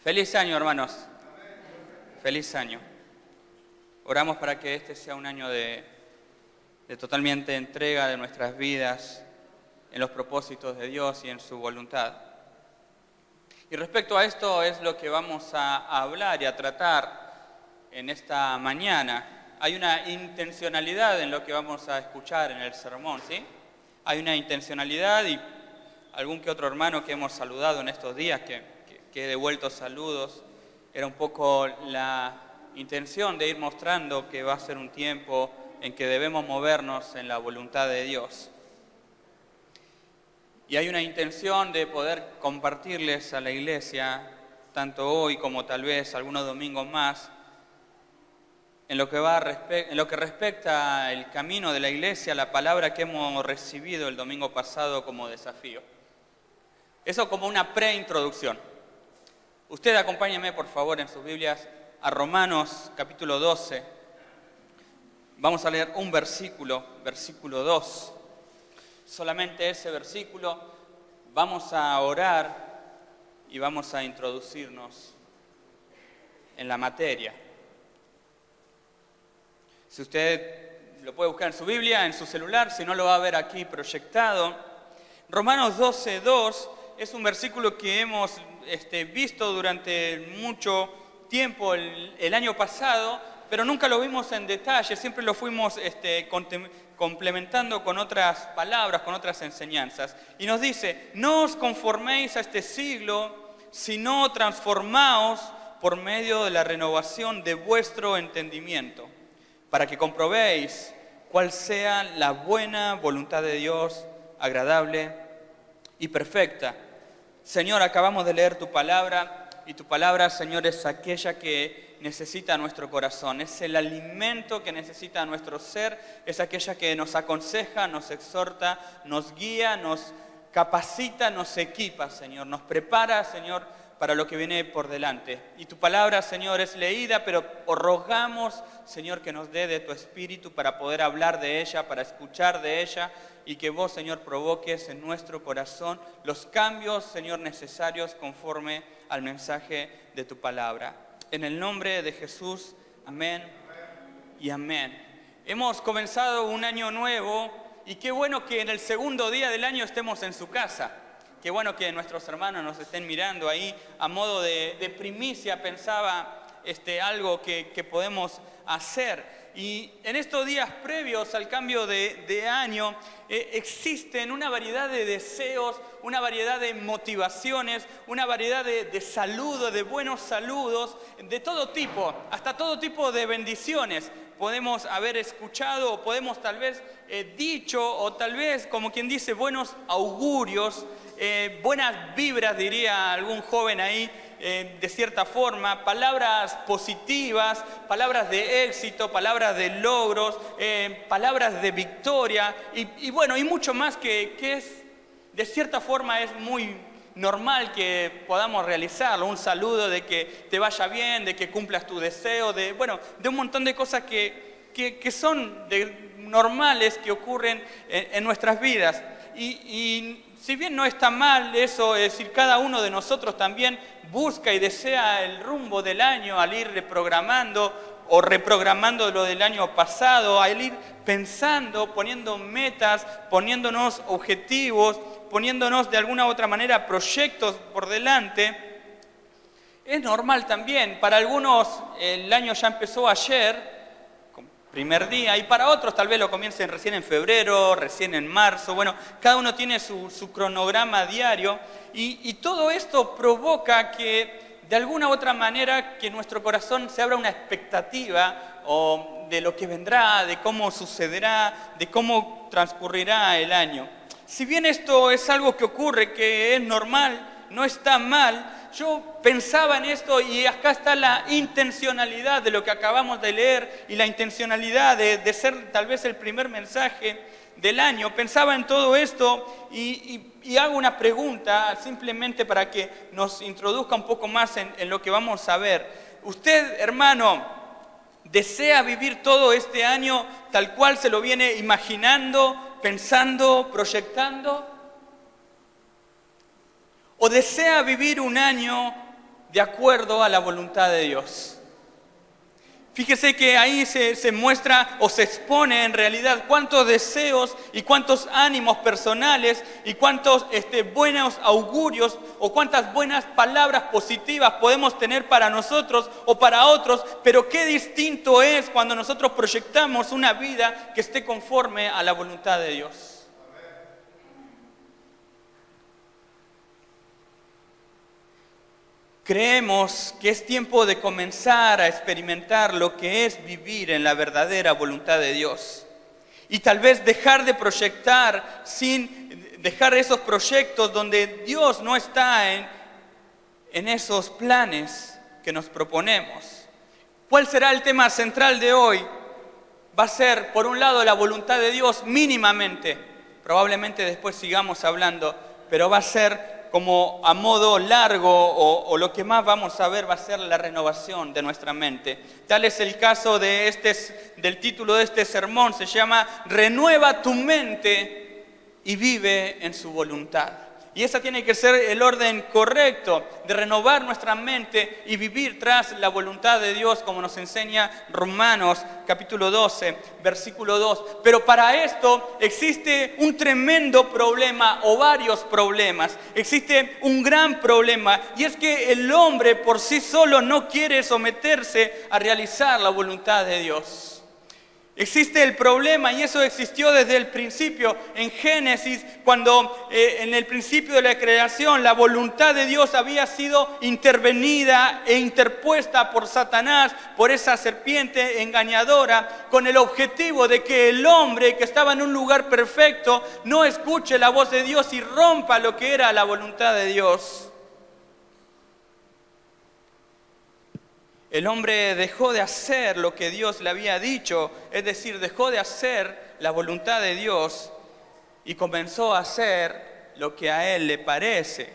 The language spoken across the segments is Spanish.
Feliz año, hermanos. Feliz año. Oramos para que este sea un año de totalmente entrega de nuestras vidas en los propósitos de Dios y en su voluntad. Y respecto a esto es lo que vamos a hablar y a tratar en esta mañana. Hay una intencionalidad en lo que vamos a escuchar en el sermón, ¿sí? Hay una intencionalidad y algún que otro hermano que hemos saludado en estos días, que he devuelto saludos, era un poco la intención de ir mostrando que va a ser un tiempo en que debemos movernos en la voluntad de Dios. Y hay una intención de poder compartirles a la iglesia, tanto hoy como tal vez algunos domingos más, en lo que respecta al camino de la iglesia, la palabra que hemos recibido el domingo pasado como desafío. Eso como una preintroducción. Usted acompáñeme, por favor, en sus Biblias a Romanos capítulo 12. Vamos a leer un versículo 2. Solamente ese versículo. Vamos a orar y vamos a introducirnos en la materia. Si usted lo puede buscar en su Biblia, en su celular, si no lo va a ver aquí proyectado. Romanos 12:2 es un versículo que hemos visto durante mucho tiempo el año pasado, pero nunca lo vimos en detalle, siempre lo fuimos complementando con otras palabras, con otras enseñanzas. Y nos dice, no os conforméis a este siglo, sino transformaos por medio de la renovación de vuestro entendimiento, para que comprobéis cuál sea la buena voluntad de Dios, agradable y perfecta. Señor, acabamos de leer tu palabra, y tu palabra, Señor, es aquella que necesita nuestro corazón, es el alimento que necesita nuestro ser, es aquella que nos aconseja, nos exhorta, nos guía, nos capacita, nos equipa, Señor, nos prepara, Señor, para lo que viene por delante. Y tu palabra, Señor, es leída, pero rogamos, Señor, que nos dé de tu espíritu para poder hablar de ella, para escuchar de ella, y que vos, Señor, provoques en nuestro corazón los cambios, Señor, necesarios conforme al mensaje de tu palabra. En el nombre de Jesús, amén y amén. Hemos comenzado un año nuevo y qué bueno que en el segundo día del año estemos en su casa. Qué bueno que nuestros hermanos nos estén mirando ahí a modo de primicia. Pensaba algo que podemos hacer. Y en estos días previos al cambio de año existen una variedad de deseos, una variedad de motivaciones, una variedad de saludos, de buenos saludos, de todo tipo, hasta todo tipo de bendiciones. Podemos haber escuchado o podemos tal vez dicho o tal vez, como quien dice, buenos augurios, buenas vibras, diría algún joven ahí, de cierta forma, palabras positivas, palabras de éxito, palabras de logros, palabras de victoria y bueno, y mucho más que es, de cierta forma es muy normal que podamos realizarlo, un saludo de que te vaya bien, de que cumplas tu deseo, de un montón de cosas que son normales, que ocurren en nuestras vidas. Y si bien no está mal eso, es decir, cada uno de nosotros también busca y desea el rumbo del año al ir reprogramando o reprogramando lo del año pasado, al ir pensando, poniendo metas, poniéndonos objetivos, poniéndonos de alguna u otra manera proyectos por delante. Es normal también, para algunos el año ya empezó ayer, primer día, y para otros tal vez lo comiencen recién en febrero, recién en marzo. Bueno, cada uno tiene su cronograma diario y todo esto provoca que de alguna u otra manera que nuestro corazón se abra una expectativa o de lo que vendrá, de cómo sucederá, de cómo transcurrirá el año. Si bien esto es algo que ocurre, que es normal, no está mal, yo pensaba en esto y acá está la intencionalidad de lo que acabamos de leer y la intencionalidad de ser tal vez el primer mensaje del año. Pensaba en todo esto y hago una pregunta simplemente para que nos introduzca un poco más en lo que vamos a ver. Usted, hermano, ¿desea vivir todo este año tal cual se lo viene imaginando, pensando, proyectando? ¿O desea vivir un año de acuerdo a la voluntad de Dios. Fíjese que ahí se muestra o se expone en realidad cuántos deseos y cuántos ánimos personales y cuántos buenos augurios o cuántas buenas palabras positivas podemos tener para nosotros o para otros, pero qué distinto es cuando nosotros proyectamos una vida que esté conforme a la voluntad de Dios. Creemos que es tiempo de comenzar a experimentar lo que es vivir en la verdadera voluntad de Dios. Y tal vez dejar de proyectar dejar esos proyectos donde Dios no está en esos planes que nos proponemos. ¿Cuál será el tema central de hoy? Va a ser, por un lado, la voluntad de Dios mínimamente. Probablemente después sigamos hablando, pero va a ser como a modo largo o lo que más vamos a ver va a ser la renovación de nuestra mente. Tal es el caso del título de este sermón, se llama Renueva tu mente y vive en su voluntad. Y ese tiene que ser el orden correcto de renovar nuestra mente y vivir tras la voluntad de Dios, como nos enseña Romanos capítulo 12, versículo 2. Pero para esto existe un tremendo problema o varios problemas. Existe un gran problema y es que el hombre por sí solo no quiere someterse a realizar la voluntad de Dios. Existe el problema y eso existió desde el principio en Génesis, cuando en el principio de la creación la voluntad de Dios había sido intervenida e interpuesta por Satanás, por esa serpiente engañadora, con el objetivo de que el hombre que estaba en un lugar perfecto no escuche la voz de Dios y rompa lo que era la voluntad de Dios. El hombre dejó de hacer lo que Dios le había dicho, es decir, dejó de hacer la voluntad de Dios y comenzó a hacer lo que a él le parece.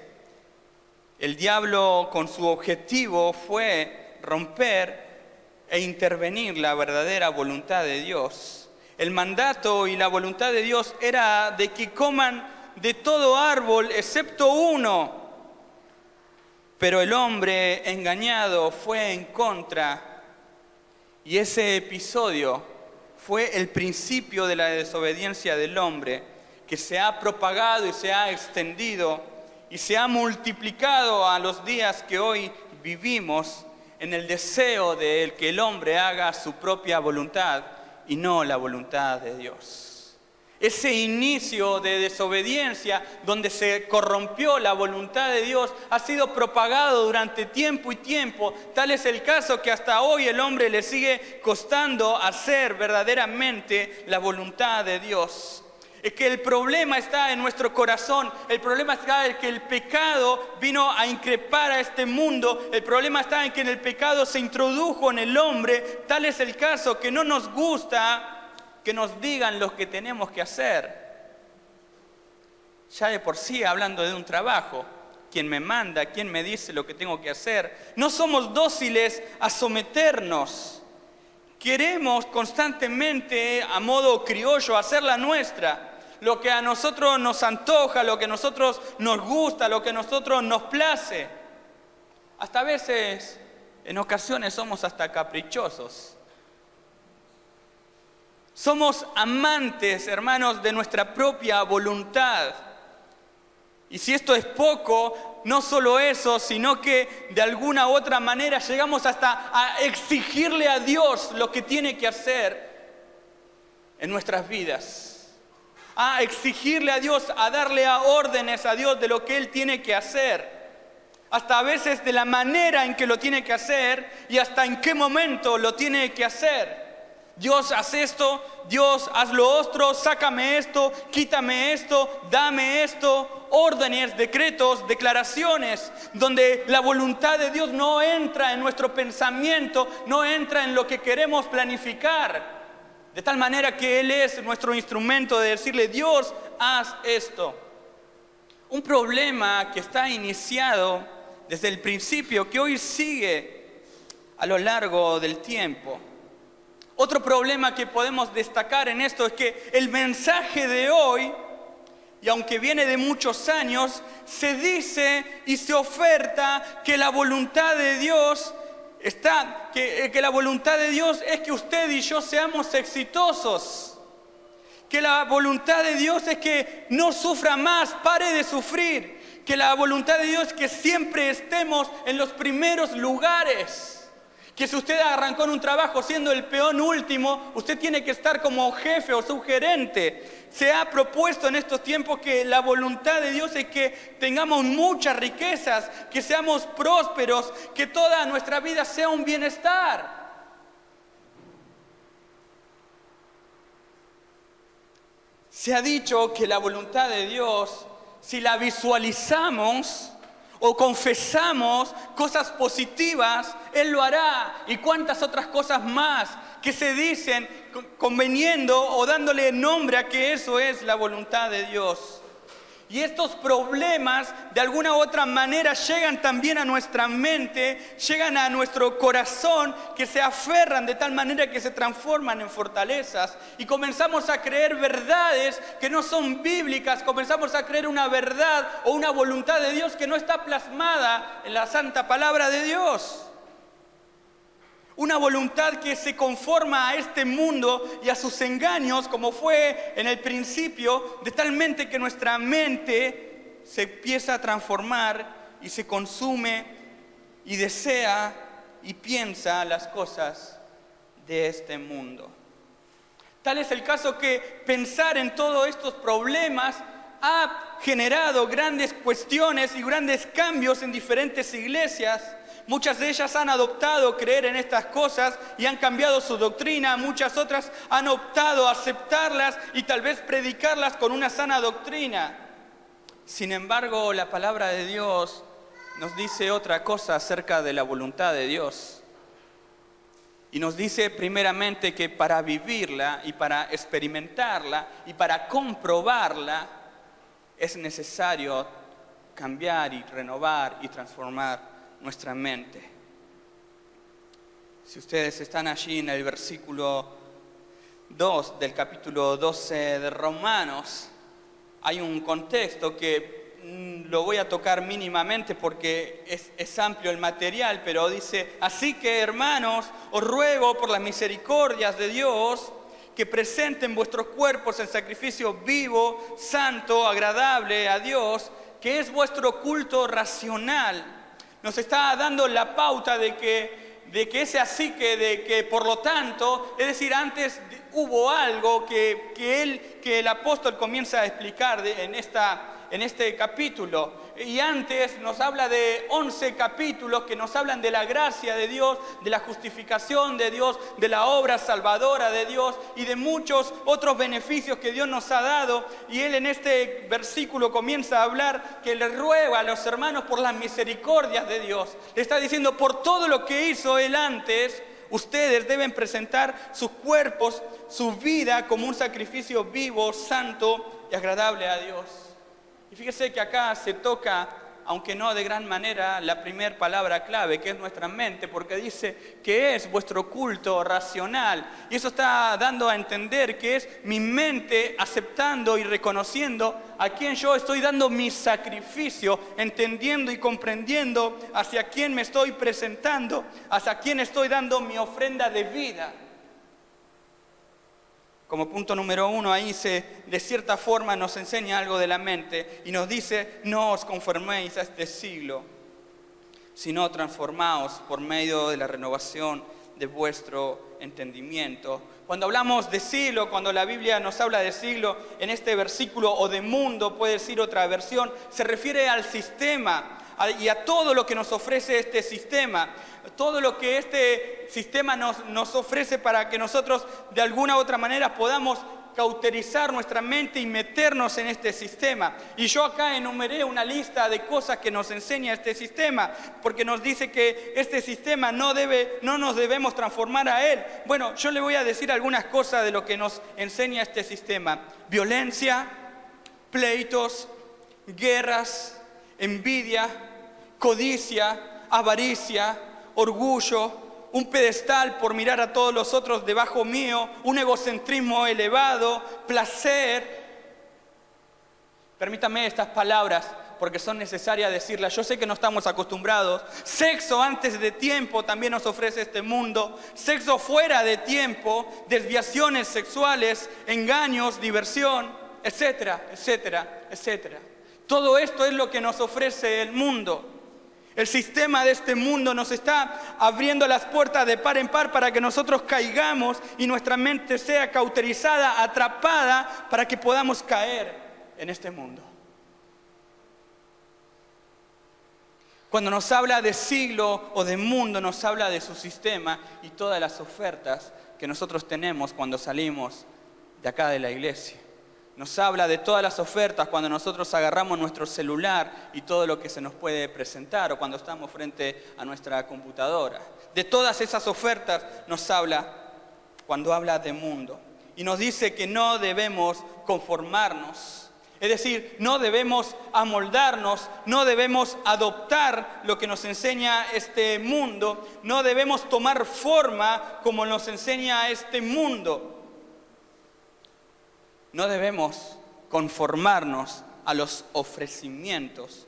El diablo con su objetivo fue romper e intervenir la verdadera voluntad de Dios. El mandato y la voluntad de Dios era de que coman de todo árbol excepto uno. Pero el hombre engañado fue en contra y ese episodio fue el principio de la desobediencia del hombre que se ha propagado y se ha extendido y se ha multiplicado a los días que hoy vivimos en el deseo de que el hombre haga su propia voluntad y no la voluntad de Dios. Ese inicio de desobediencia donde se corrompió la voluntad de Dios ha sido propagado durante tiempo y tiempo. Tal es el caso que hasta hoy el hombre le sigue costando hacer verdaderamente la voluntad de Dios. Es que el problema está en nuestro corazón, el problema está en que el pecado vino a increpar a este mundo, el problema está en que el pecado se introdujo en el hombre. Tal es el caso que no nos gusta que nos digan lo que tenemos que hacer. Ya de por sí, hablando de un trabajo, ¿quién me manda? ¿Quién me dice lo que tengo que hacer? No somos dóciles a someternos. Queremos constantemente, a modo criollo, hacer la nuestra. Lo que a nosotros nos antoja, lo que a nosotros nos gusta, lo que a nosotros nos place. Hasta a veces, en ocasiones, somos hasta caprichosos. Somos amantes, hermanos, de nuestra propia voluntad. Y si esto es poco, no solo eso, sino que de alguna u otra manera llegamos hasta a exigirle a Dios lo que tiene que hacer en nuestras vidas. A exigirle a Dios, a darle a órdenes a Dios de lo que Él tiene que hacer. Hasta a veces de la manera en que lo tiene que hacer y hasta en qué momento lo tiene que hacer. Dios, haz esto, Dios, haz lo otro, sácame esto, quítame esto, dame esto. Órdenes, decretos, declaraciones, donde la voluntad de Dios no entra en nuestro pensamiento, no entra en lo que queremos planificar. De tal manera que Él es nuestro instrumento de decirle, Dios, haz esto. Un problema que está iniciado desde el principio, que hoy sigue a lo largo del tiempo. Otro problema que podemos destacar en esto es que el mensaje de hoy y aunque viene de muchos años, se dice y se oferta que la voluntad de Dios que la voluntad de Dios es que usted y yo seamos exitosos. Que la voluntad de Dios es que no sufra más, pare de sufrir. Que la voluntad de Dios es que siempre estemos en los primeros lugares. Que si usted arrancó en un trabajo siendo el peón último, usted tiene que estar como jefe o subgerente. Se ha propuesto en estos tiempos que la voluntad de Dios es que tengamos muchas riquezas, que seamos prósperos, que toda nuestra vida sea un bienestar. Se ha dicho que la voluntad de Dios, si la visualizamos o confesamos cosas positivas, Él lo hará. Y cuántas otras cosas más que se dicen conveniendo o dándole nombre a que eso es la voluntad de Dios. Y estos problemas de alguna u otra manera llegan también a nuestra mente, llegan a nuestro corazón, que se aferran de tal manera que se transforman en fortalezas. Y comenzamos a creer verdades que no son bíblicas, comenzamos a creer una verdad o una voluntad de Dios que no está plasmada en la santa palabra de Dios. Una voluntad que se conforma a este mundo y a sus engaños, como fue en el principio, de tal mente que nuestra mente se empieza a transformar y se consume y desea y piensa las cosas de este mundo. Tal es el caso que pensar en todos estos problemas ha generado grandes cuestiones y grandes cambios en diferentes iglesias. Muchas de ellas han adoptado creer en estas cosas y han cambiado su doctrina. Muchas otras han optado a aceptarlas y tal vez predicarlas con una sana doctrina. Sin embargo, la palabra de Dios nos dice otra cosa acerca de la voluntad de Dios. Y nos dice primeramente que para vivirla y para experimentarla y para comprobarla es necesario cambiar y renovar y transformar nuestra mente. Si ustedes están allí en el versículo 2 del capítulo 12 de Romanos, hay un contexto que lo voy a tocar mínimamente porque es amplio el material, pero dice: así que, hermanos, os ruego por las misericordias de Dios que presenten vuestros cuerpos en sacrificio vivo, santo, agradable a Dios, que es vuestro culto racional. Nos está dando la pauta de que ese así que por lo tanto, es decir, antes hubo algo que el apóstol comienza a explicar en este capítulo. Y antes nos habla de 11 capítulos que nos hablan de la gracia de Dios, de la justificación de Dios, de la obra salvadora de Dios y de muchos otros beneficios que Dios nos ha dado. Y él en este versículo comienza a hablar que le ruega a los hermanos por las misericordias de Dios. Le está diciendo: por todo lo que hizo él antes, ustedes deben presentar sus cuerpos, su vida como un sacrificio vivo, santo y agradable a Dios. Y fíjese que acá se toca, aunque no de gran manera, la primera palabra clave, que es nuestra mente, porque dice que es vuestro culto racional. Y eso está dando a entender que es mi mente aceptando y reconociendo a quien yo estoy dando mi sacrificio, entendiendo y comprendiendo hacia quién me estoy presentando, hacia quién estoy dando mi ofrenda de vida. Como punto número 1, ahí de cierta forma nos enseña algo de la mente y nos dice: no os conforméis a este siglo, sino transformaos por medio de la renovación de vuestro entendimiento. Cuando hablamos de siglo, cuando la Biblia nos habla de siglo, en este versículo, o de mundo, puede decir otra versión, se refiere al sistema y a todo lo que nos ofrece este sistema. Todo lo que este sistema nos ofrece para que nosotros de alguna u otra manera podamos cauterizar nuestra mente y meternos en este sistema. Y yo acá enumeré una lista de cosas que nos enseña este sistema, porque nos dice que este sistema no nos debemos transformar a él. Bueno, yo le voy a decir algunas cosas de lo que nos enseña este sistema: violencia, pleitos, guerras, envidia, codicia, avaricia, orgullo, un pedestal por mirar a todos los otros debajo mío, un egocentrismo elevado, placer, Permítame estas palabras porque son necesarias decirlas. Yo sé que no estamos acostumbrados. Sexo antes de tiempo también nos ofrece este mundo. Sexo fuera de tiempo, desviaciones sexuales, engaños, diversión, etcétera, etcétera, etcétera. Todo esto es lo que nos ofrece el mundo. El sistema de este mundo nos está abriendo las puertas de par en par para que nosotros caigamos y nuestra mente sea cauterizada, atrapada, para que podamos caer en este mundo. Cuando nos habla de siglo o de mundo, nos habla de su sistema y todas las ofertas que nosotros tenemos cuando salimos de acá de la iglesia. Nos habla de todas las ofertas cuando nosotros agarramos nuestro celular y todo lo que se nos puede presentar, o cuando estamos frente a nuestra computadora. De todas esas ofertas nos habla cuando habla de mundo. Y nos dice que no debemos conformarnos. Es decir, no debemos amoldarnos, no debemos adoptar lo que nos enseña este mundo, no debemos tomar forma como nos enseña este mundo. No debemos conformarnos a los ofrecimientos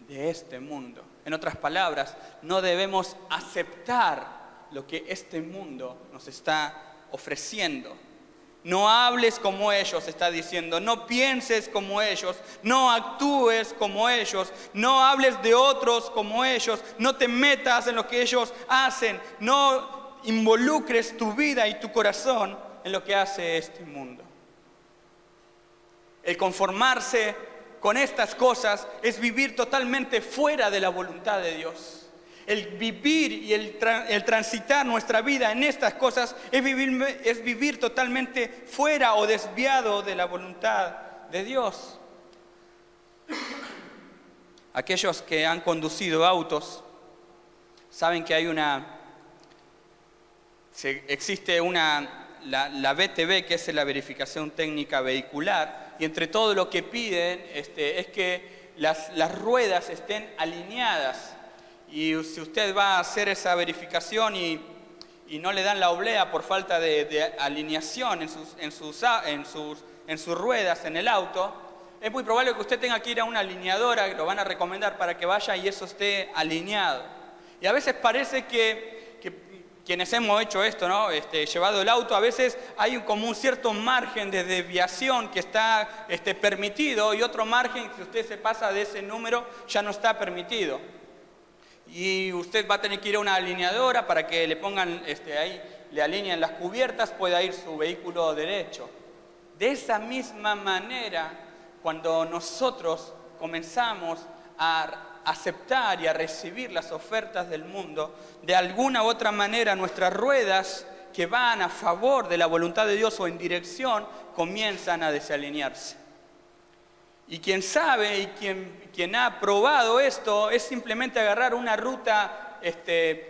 de este mundo. En otras palabras, no debemos aceptar lo que este mundo nos está ofreciendo. No hables como ellos, está diciendo. No pienses como ellos. No actúes como ellos. No hables de otros como ellos. No te metas en lo que ellos hacen. No involucres tu vida y tu corazón en lo que hace este mundo. El conformarse con estas cosas es vivir totalmente fuera de la voluntad de Dios. El vivir y el transitar nuestra vida en estas cosas es vivir totalmente fuera o desviado de la voluntad de Dios. Aquellos que han conducido autos saben que existe la VTV, que es la verificación técnica vehicular, y entre todo lo que piden es que las ruedas estén alineadas. Y si usted va a hacer esa verificación y no le dan la oblea por falta de alineación en sus ruedas, en el auto, es muy probable que usted tenga que ir a una alineadora, que lo van a recomendar para que vaya y eso esté alineado. Y a veces parece que quienes hemos hecho esto, ¿no? Llevado el auto, a veces hay como un cierto margen de desviación que está permitido, y otro margen, si usted se pasa de ese número, ya no está permitido. Y usted va a tener que ir a una alineadora para que le pongan, ahí le alineen las cubiertas, pueda ir su vehículo derecho. De esa misma manera, cuando nosotros comenzamos a aceptar y a recibir las ofertas del mundo, de alguna u otra manera nuestras ruedas que van a favor de la voluntad de Dios o en dirección, comienzan a desalinearse. Y quien sabe y quien ha probado esto es simplemente agarrar una ruta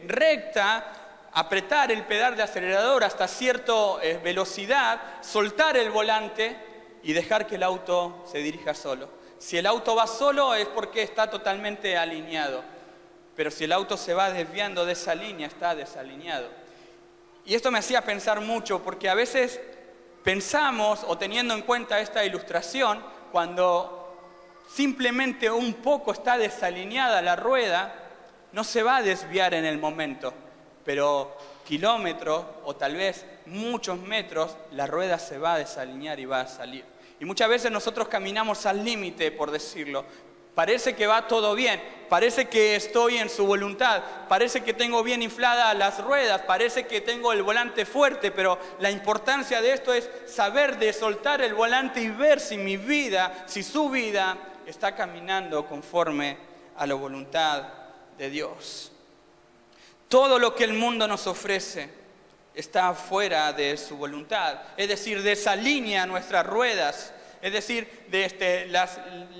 recta, apretar el pedal de acelerador hasta cierta velocidad, soltar el volante y dejar que el auto se dirija solo. Si el auto va solo es porque está totalmente alineado, pero si el auto se va desviando de esa línea, está desalineado. Y esto me hacía pensar mucho, porque a veces pensamos, o teniendo en cuenta esta ilustración, cuando simplemente un poco está desalineada la rueda, no se va a desviar en el momento, pero kilómetros o tal vez muchos metros, la rueda se va a desalinear y va a salir. Y muchas veces nosotros caminamos al límite, por decirlo. Parece que va todo bien, parece que estoy en su voluntad, parece que tengo bien infladas las ruedas, parece que tengo el volante fuerte, pero la importancia de esto es saber de soltar el volante y ver si mi vida, si su vida está caminando conforme a la voluntad de Dios. Todo lo que el mundo nos ofrece está fuera de su voluntad, es decir, desalinea nuestras ruedas, es decir,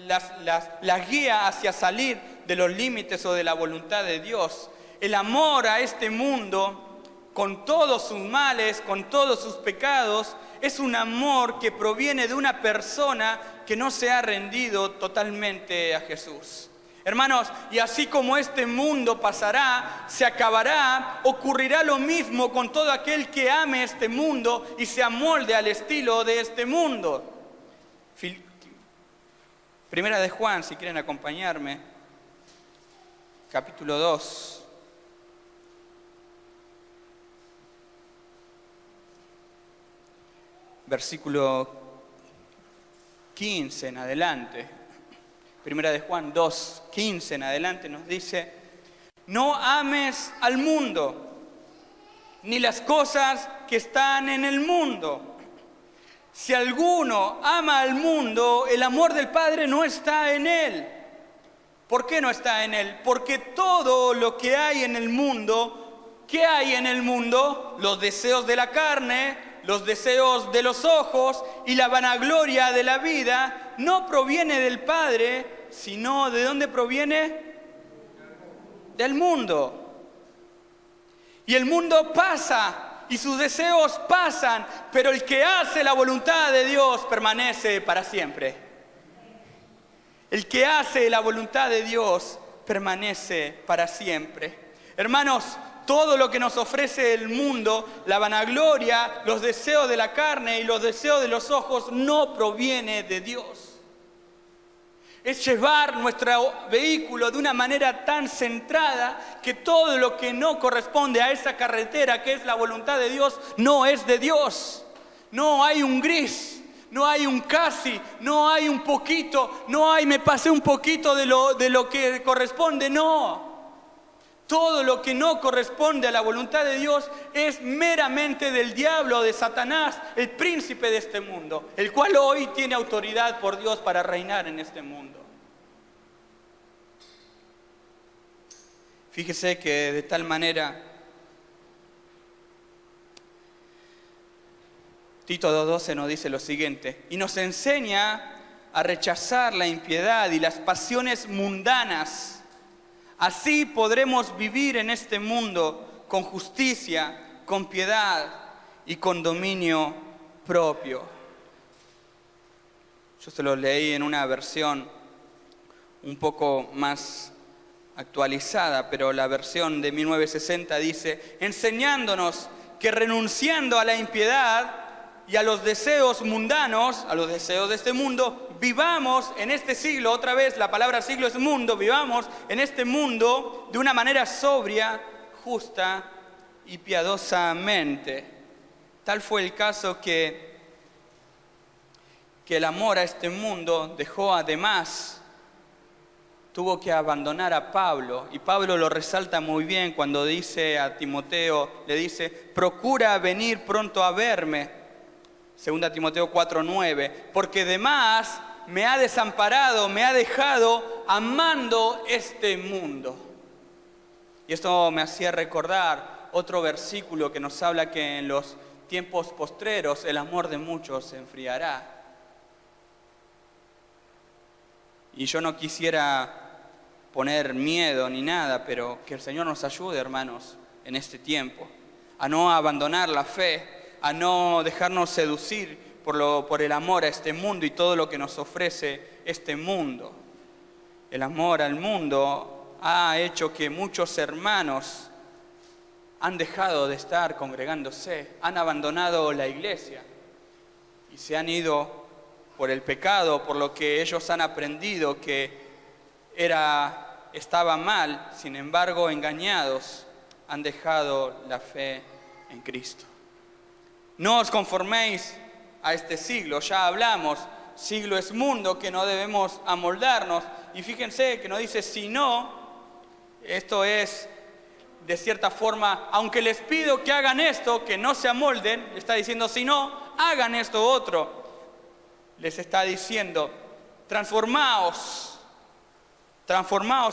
las guía hacia salir de los límites o de la voluntad de Dios. El amor a este mundo, con todos sus males, con todos sus pecados, es un amor que proviene de una persona que no se ha rendido totalmente a Jesús. Hermanos, y así como este mundo pasará, se acabará, ocurrirá lo mismo con todo aquel que ame este mundo y se amolde al estilo de este mundo. Primera de Juan, si quieren acompañarme, capítulo 2. Versículo 15 en adelante. Primera de Juan 2, 15 en adelante nos dice: no ames al mundo, ni las cosas que están en el mundo. Si alguno ama al mundo, el amor del Padre no está en él. ¿Por qué no está en él? Porque todo lo que hay en el mundo, ¿qué hay en el mundo? Los deseos de la carne, los deseos de los ojos y la vanagloria de la vida, no proviene del Padre, sino ¿de dónde proviene? Del mundo. Y el mundo pasa y sus deseos pasan, pero el que hace la voluntad de Dios permanece para siempre. El que hace la voluntad de Dios permanece para siempre. Hermanos, todo lo que nos ofrece el mundo, la vanagloria, los deseos de la carne y los deseos de los ojos, no proviene de Dios. Es llevar nuestro vehículo de una manera tan centrada que todo lo que no corresponde a esa carretera que es la voluntad de Dios, no es de Dios. No hay un gris, no hay un casi, no hay un poquito, no hay me pasé un poquito de lo que corresponde, no. Todo lo que no corresponde a la voluntad de Dios es meramente del diablo, de Satanás, el príncipe de este mundo, el cual hoy tiene autoridad por Dios para reinar en este mundo. Fíjese que de tal manera, Tito 2:12 nos dice lo siguiente: y nos enseña a rechazar la impiedad y las pasiones mundanas. Así podremos vivir en este mundo con justicia, con piedad y con dominio propio. Yo se lo leí en una versión un poco más actualizada, pero la versión de 1960 dice: enseñándonos que renunciando a la impiedad y a los deseos mundanos, a los deseos de este mundo, vivamos en este siglo, otra vez la palabra siglo es mundo, vivamos en este mundo de una manera sobria, justa y piadosamente. Tal fue el caso que el amor a este mundo dejó además, tuvo que abandonar a Pablo, y Pablo lo resalta muy bien cuando dice a Timoteo, le dice: procura venir pronto a verme. 2 Timoteo 4:9, porque además me ha desamparado, me ha dejado amando este mundo. Y esto me hacía recordar otro versículo que nos habla que en los tiempos postreros el amor de muchos se enfriará. Y yo no quisiera poner miedo ni nada, pero que el Señor nos ayude, hermanos, en este tiempo, a no abandonar la fe, a no dejarnos seducir por el amor a este mundo y todo lo que nos ofrece este mundo. El amor al mundo ha hecho que muchos hermanos han dejado de estar congregándose, han abandonado la iglesia y se han ido por el pecado, por lo que ellos han aprendido que estaba mal. Sin embargo, engañados, han dejado la fe en Cristo. No os conforméis a este siglo, ya hablamos, siglo es mundo, que no debemos amoldarnos. Y fíjense que nos dice, si no, esto es de cierta forma, aunque les pido que hagan esto, que no se amolden, está diciendo, si no, hagan esto otro. Les está diciendo, transformaos,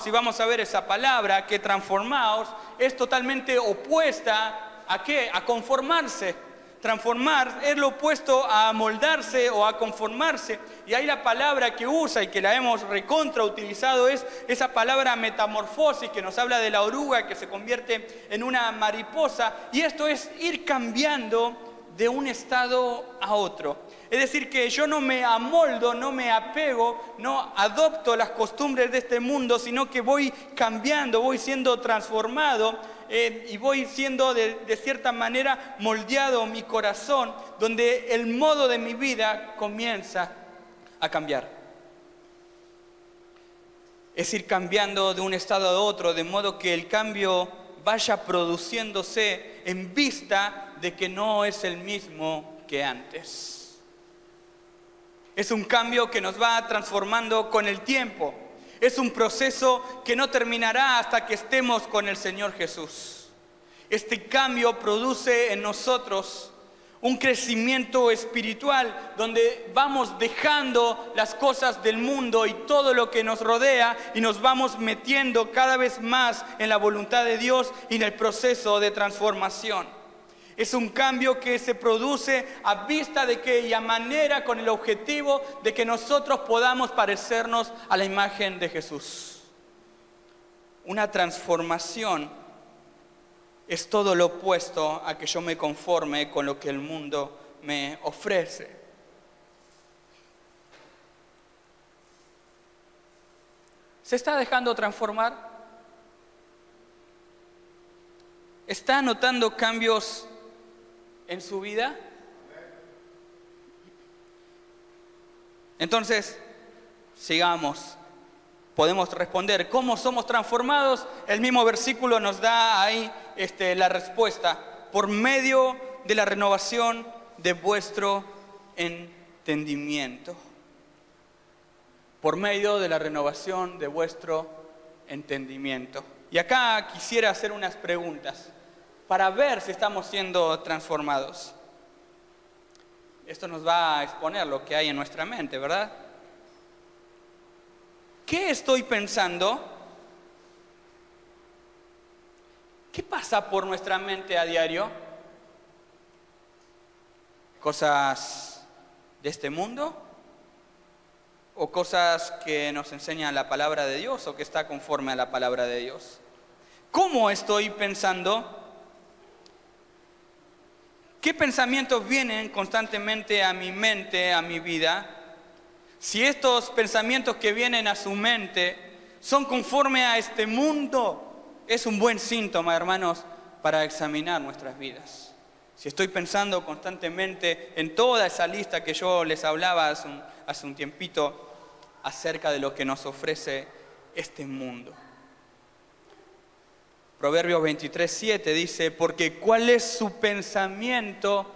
y vamos a ver esa palabra, que transformaos es totalmente opuesta ¿a qué? A conformarse. Transformar es lo opuesto a amoldarse o a conformarse. Y ahí la palabra que usa y que la hemos recontra utilizado es esa palabra metamorfosis, que nos habla de la oruga que se convierte en una mariposa. Y esto es ir cambiando de un estado a otro. Es decir, que yo no me amoldo, no me apego, no adopto las costumbres de este mundo, sino que voy cambiando, voy siendo transformado. Y voy siendo de cierta manera moldeado mi corazón, donde el modo de mi vida comienza a cambiar. es ir cambiando de un estado a otro, de modo que el cambio vaya produciéndose en vista de que no es el mismo que antes. Es un cambio que nos va transformando con el tiempo. Es un proceso que no terminará hasta que estemos con el Señor Jesús. Este cambio produce en nosotros un crecimiento espiritual donde vamos dejando las cosas del mundo y todo lo que nos rodea y nos vamos metiendo cada vez más en la voluntad de Dios y en el proceso de transformación. Es un cambio que se produce a vista de que y a manera con el objetivo de que nosotros podamos parecernos a la imagen de Jesús. Una transformación es todo lo opuesto a que yo me conforme con lo que el mundo me ofrece. ¿Se está dejando transformar? ¿Está notando cambios en su vida? Entonces, sigamos. Podemos responder, ¿cómo somos transformados? El mismo versículo nos da ahí la respuesta. Por medio de la renovación de vuestro entendimiento. Por medio de la renovación de vuestro entendimiento. Y acá quisiera hacer unas preguntas para ver si estamos siendo transformados. Esto nos va a exponer lo que hay en nuestra mente, ¿verdad? ¿Qué estoy pensando? ¿Qué pasa por nuestra mente a diario? ¿Cosas de este mundo? ¿O cosas que nos enseña la palabra de Dios o que está conforme a la palabra de Dios? ¿Cómo estoy pensando? ¿Qué pensamientos vienen constantemente a mi mente, a mi vida? Si estos pensamientos que vienen a su mente son conforme a este mundo, es un buen síntoma, hermanos, para examinar nuestras vidas. Si estoy pensando constantemente en toda esa lista que yo les hablaba hace un tiempito acerca de lo que nos ofrece este mundo. Proverbios 23:7 dice, porque cuál es su pensamiento,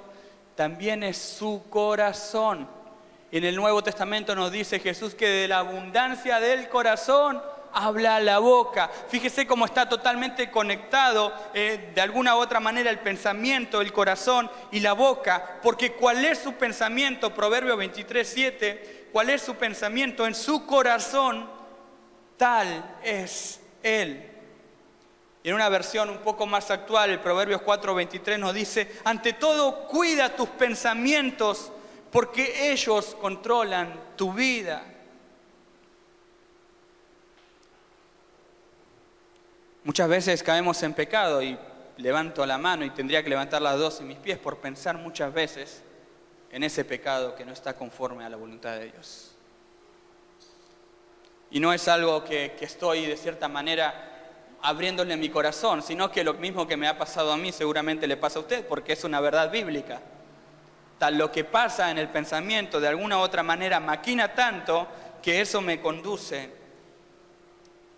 también es su corazón. Y en el Nuevo Testamento nos dice Jesús que de la abundancia del corazón habla la boca. Fíjese cómo está totalmente conectado de alguna u otra manera el pensamiento, el corazón y la boca. Porque ¿cuál es su pensamiento? Proverbios 23:7. ¿Cuál es su pensamiento? En su corazón, tal es él. Y en una versión un poco más actual, el Proverbios 4:23 nos dice, ante todo cuida tus pensamientos, porque ellos controlan tu vida. Muchas veces caemos en pecado y levanto la mano y tendría que levantar las dos en mis pies por pensar muchas veces en ese pecado que no está conforme a la voluntad de Dios. Y no es algo que estoy de cierta manera abriéndole mi corazón, sino que lo mismo que me ha pasado a mí seguramente le pasa a usted, porque es una verdad bíblica. Tal lo que pasa en el pensamiento de alguna u otra manera maquina tanto que eso me conduce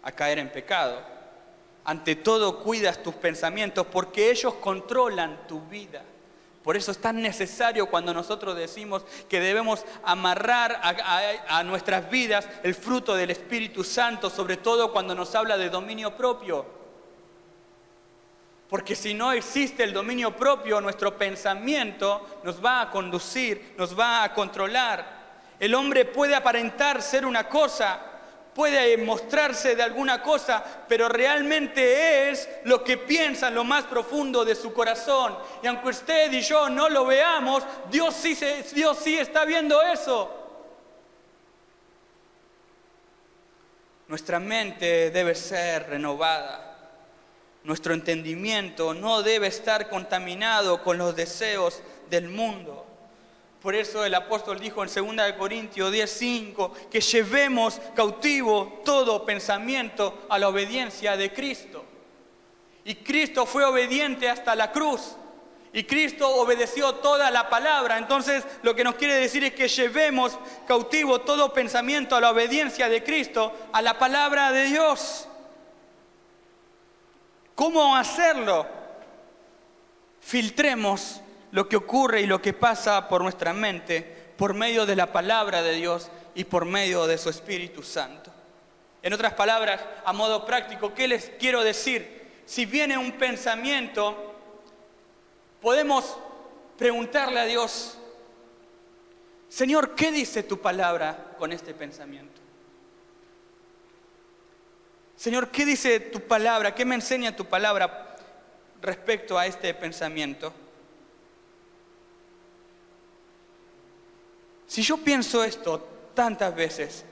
a caer en pecado. Ante todo cuidas tus pensamientos porque ellos controlan tu vida. Por eso es tan necesario cuando nosotros decimos que debemos amarrar a nuestras vidas el fruto del Espíritu Santo, sobre todo cuando nos habla de dominio propio. Porque si no existe el dominio propio, nuestro pensamiento nos va a conducir, nos va a controlar. El hombre puede aparentar ser una cosa, puede mostrarse de alguna cosa, pero realmente es lo que piensa en lo más profundo de su corazón. Y aunque usted y yo no lo veamos, Dios sí está viendo eso. Nuestra mente debe ser renovada. Nuestro entendimiento no debe estar contaminado con los deseos del mundo. Por eso el apóstol dijo en 2 Corintios 10:5 que llevemos cautivo todo pensamiento a la obediencia de Cristo. Y Cristo fue obediente hasta la cruz. Y Cristo obedeció toda la palabra. Entonces lo que nos quiere decir es que llevemos cautivo todo pensamiento a la obediencia de Cristo, a la palabra de Dios. ¿Cómo hacerlo? Filtremos lo que ocurre y lo que pasa por nuestra mente por medio de la palabra de Dios y por medio de su Espíritu Santo. En otras palabras, a modo práctico, ¿qué les quiero decir? Si viene un pensamiento, podemos preguntarle a Dios: Señor, ¿qué dice tu palabra con este pensamiento? Señor, ¿qué dice tu palabra? ¿Qué me enseña tu palabra respecto a este pensamiento? Si yo pienso esto tantas veces,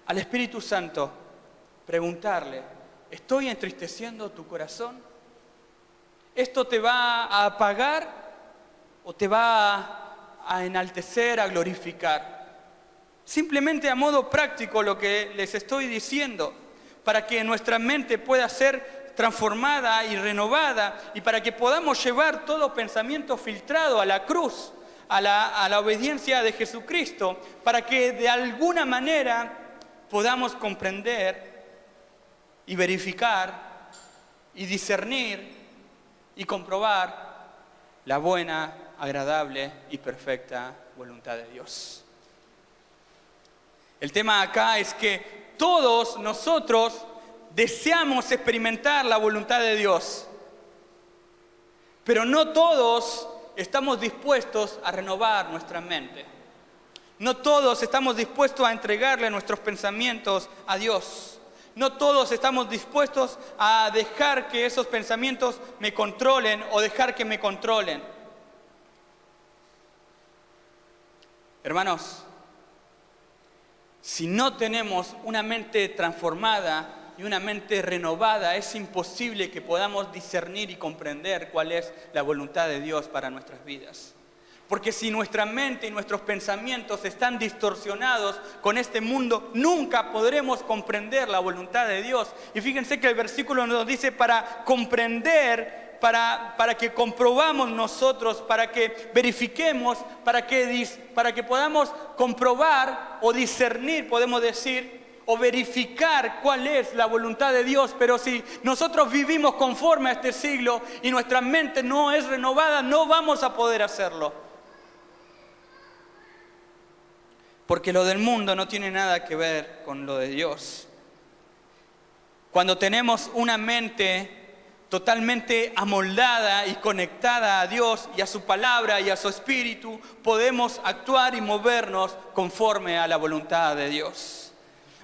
al Espíritu Santo preguntarle: ¿estoy entristeciendo tu corazón? ¿Esto te va a apagar o te va a enaltecer, a glorificar? Simplemente a modo práctico lo que les estoy diciendo, para que nuestra mente pueda ser transformada y renovada y para que podamos llevar todo pensamiento filtrado a la cruz, a la obediencia de Jesucristo, para que de alguna manera podamos comprender y verificar y discernir y comprobar la buena, agradable y perfecta voluntad de Dios. El tema acá es que todos nosotros deseamos experimentar la voluntad de Dios, pero no todos estamos dispuestos a renovar nuestra mente. No todos estamos dispuestos a entregarle nuestros pensamientos a Dios. No todos estamos dispuestos a dejar que esos pensamientos me controlen o dejar que me controlen. Hermanos, si no tenemos una mente transformada y una mente renovada, es imposible que podamos discernir y comprender cuál es la voluntad de Dios para nuestras vidas. Porque si nuestra mente y nuestros pensamientos están distorsionados con este mundo, nunca podremos comprender la voluntad de Dios. Y fíjense que el versículo nos dice para comprender, para que comprobamos nosotros, para que verifiquemos, para que podamos comprobar o discernir, podemos decir, o verificar cuál es la voluntad de Dios. Pero si nosotros vivimos conforme a este siglo y nuestra mente no es renovada, no vamos a poder hacerlo. Porque lo del mundo no tiene nada que ver con lo de Dios. Cuando tenemos una mente totalmente amoldada y conectada a Dios y a su palabra y a su espíritu, podemos actuar y movernos conforme a la voluntad de Dios.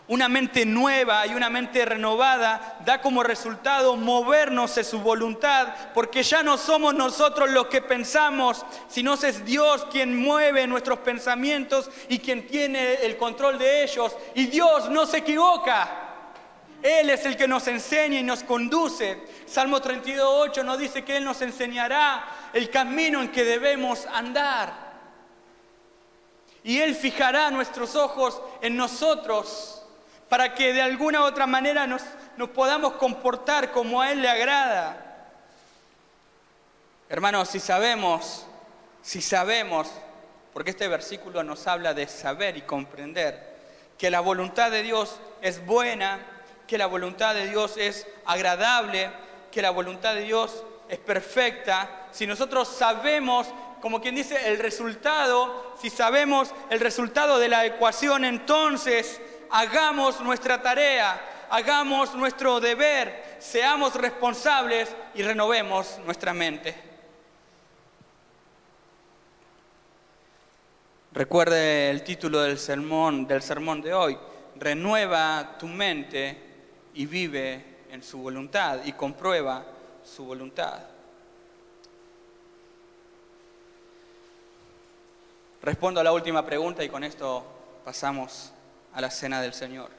Una mente nueva y una mente renovada da como resultado movernos en su voluntad, porque ya no somos nosotros los que pensamos, sino es Dios quien mueve nuestros pensamientos y quien tiene el control de ellos. Y Dios no se equivoca. Él es el que nos enseña y nos conduce. Salmo 32:8 nos dice que Él nos enseñará el camino en que debemos andar. Y Él fijará nuestros ojos en nosotros, para que de alguna u otra manera nos podamos comportar como a Él le agrada. Hermanos, si sabemos, porque este versículo nos habla de saber y comprender, que la voluntad de Dios es buena, que la voluntad de Dios es agradable, que la voluntad de Dios es perfecta. Si nosotros sabemos, como quien dice, el resultado, si sabemos el resultado de la ecuación, entonces hagamos nuestra tarea, hagamos nuestro deber, seamos responsables y renovemos nuestra mente. Recuerde el título del sermón de hoy: renueva tu mente y vive en su voluntad y comprueba su voluntad. Respondo a la última pregunta y con esto pasamos a la cena del Señor.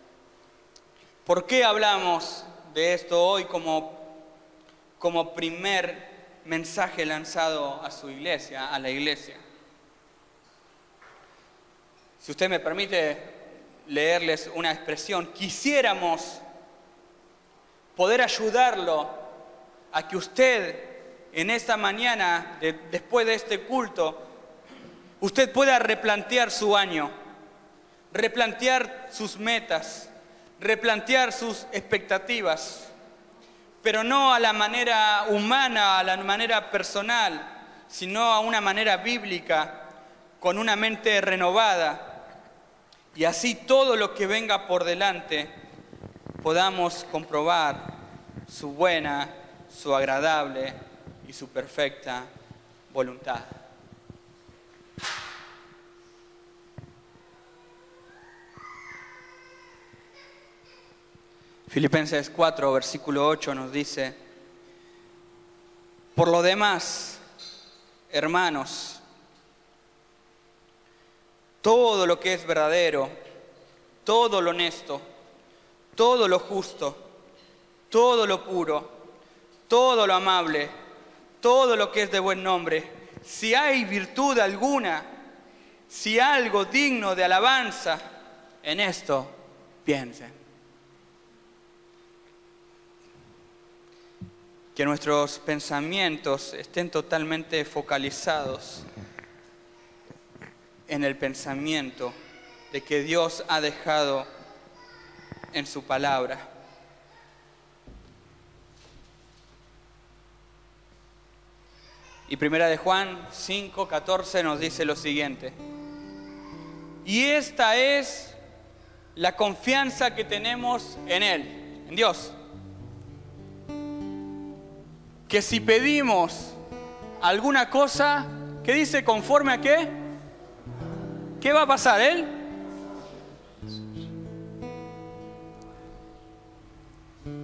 ¿Por qué hablamos de esto hoy como primer mensaje lanzado a su iglesia, a la iglesia? Si usted me permite leerles una expresión, quisiéramos poder ayudarlo a que usted en esta mañana, después de este culto, usted pueda replantear su año, replantear sus metas, replantear sus expectativas, pero no a la manera humana, a la manera personal, sino a una manera bíblica, con una mente renovada. Y así todo lo que venga por delante podamos comprobar su buena, su agradable y su perfecta voluntad. Filipenses 4, versículo 8 nos dice: por lo demás, hermanos, todo lo que es verdadero, todo lo honesto, todo lo justo, todo lo puro, todo lo amable, todo lo que es de buen nombre, si hay virtud alguna, si algo digno de alabanza, en esto piensen. Que nuestros pensamientos estén totalmente focalizados en el pensamiento de que Dios ha dejado en su palabra. Y primera de Juan 5:14 nos dice lo siguiente: y esta es la confianza que tenemos en Él, en Dios, que si pedimos alguna cosa, ¿qué dice? ¿Conforme a qué? ¿Qué va a pasar, Él?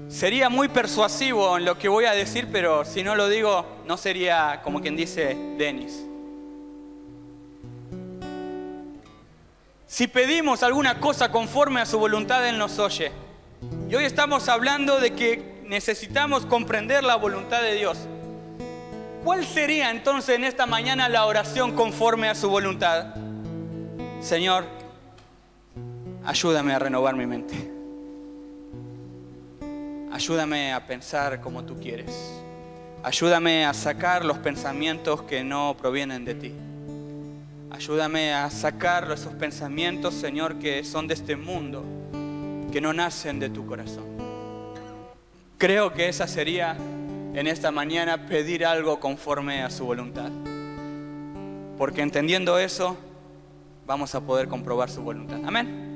Sería muy persuasivo en lo que voy a decir, pero si no lo digo, no sería como quien dice Denis. Si pedimos alguna cosa conforme a su voluntad, Él nos oye. Y hoy estamos hablando de que necesitamos comprender la voluntad de Dios. ¿Cuál sería entonces en esta mañana la oración conforme a su voluntad? Señor, ayúdame a renovar mi mente. Ayúdame a pensar como tú quieres. Ayúdame a sacar los pensamientos que no provienen de ti. Ayúdame a sacar esos pensamientos, Señor, que son de este mundo, que no nacen de tu corazón. Creo que esa sería en esta mañana pedir algo conforme a su voluntad. Porque entendiendo eso, vamos a poder comprobar su voluntad. Amén.